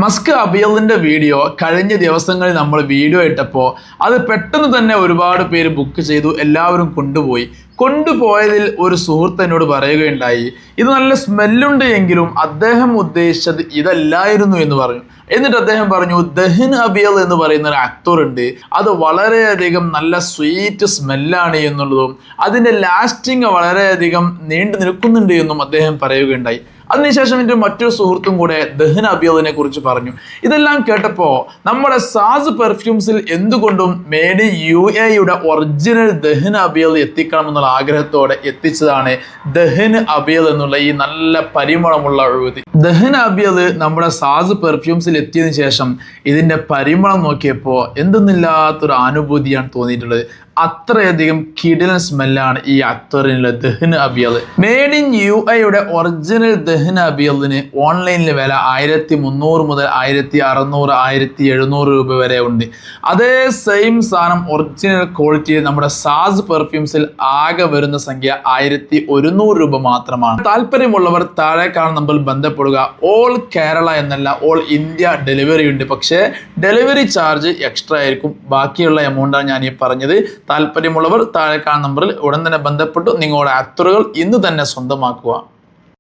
Musk അബിയലിന്റെ video കഴിഞ്ഞ ദിവസങ്ങളിൽ നമ്മൾ വീഡിയോ ഇട്ടപ്പോൾ അത് പെട്ടെന്ന് തന്നെ ഒരുപാട് പേര് ബുക്ക് ചെയ്തു, എല്ലാവരും കൊണ്ടുപോയതിൽ ഒരു സുഹൃത്ത് എന്നോട് പറയുകയുണ്ടായി, ഇത് നല്ല സ്മെല്ലുണ്ട് എങ്കിലും അദ്ദേഹം ഉദ്ദേശിച്ചത് ഇതല്ലായിരുന്നു എന്ന് പറഞ്ഞു. എന്നിട്ട് അദ്ദേഹം പറഞ്ഞു, ദഹൻ അബിയൽ എന്ന് പറയുന്ന ഒരു ആക്ടർ ഉണ്ട്, അത് വളരെയധികം നല്ല സ്വീറ്റ് സ്മെല്ലാണ് എന്നുള്ളതും അതിൻ്റെ ലാസ്റ്റിങ് വളരെയധികം നീണ്ടു നിൽക്കുന്നുണ്ട് എന്നും അദ്ദേഹം പറയുകയുണ്ടായി. അതിനുശേഷം എൻ്റെ മറ്റൊരു സുഹൃത്തും കൂടെ ദഹൻ അബിയലിനെ കുറിച്ച് പറഞ്ഞു. ഇതെല്ലാം കേട്ടപ്പോൾ നമ്മുടെ സാസ് പെർഫ്യൂംസിൽ എന്തുകൊണ്ടും made in UAE original ദഹൻ Abiel എത്തിക്കണമെന്നുള്ള ആഗ്രഹത്തോടെ എത്തിച്ചതാണ് ദഹൻ അബിയൽ എന്നുള്ള ഈ നല്ല പരിമളമുള്ള ഊതി. ദഹൻ അബിയൽ നമ്മുടെ സാസ് പെർഫ്യൂംസിൽ എത്തിയതിനു ശേഷം ഇതിൻ്റെ പരിമളം നോക്കിയപ്പോൾ എന്തെന്നില്ലാത്തൊരു അനുഭൂതിയാണ് തോന്നിയിട്ടുള്ളത്. അത്രയധികം കിടിലൻ സ്മെല്ലാണ് ഈ അക്തറിനുള്ള ദഹൻ Abiel. Made in UAE original ദഹൻ അബിയലിന് ഓൺലൈനിൽ വില 1300 മുതൽ 1600 1700 രൂപ വരെ ഉണ്ട്. അതേ സെയിം സാധനം ഒറിജിനൽ ക്വാളിറ്റിയിൽ നമ്മുടെ സാസ് പെർഫ്യൂംസിൽ ആകെ വരുന്ന സംഖ്യ 1100 രൂപ മാത്രമാണ്. താല്പര്യമുള്ളവർ താഴെ കാണുന്ന നമ്പറിൽ ബന്ധപ്പെടുക. ഓൾ കേരള എന്നല്ല, ഓൾ ഇന്ത്യ ഡെലിവറി ഉണ്ട്. പക്ഷേ ഡെലിവറി ചാർജ് എക്സ്ട്രാ ആയിരിക്കും. ബാക്കിയുള്ള എമൗണ്ടാണ് ഞാൻ ഈ പറഞ്ഞത്. താല്പര്യമുള്ളവർ താഴെ കാണുന്ന നമ്പറിൽ ഉടൻ തന്നെ ബന്ധപ്പെട്ടു നിങ്ങളുടെ അത്തറുകൾ ഇന്ന് തന്നെ സ്വന്തമാക്കുക.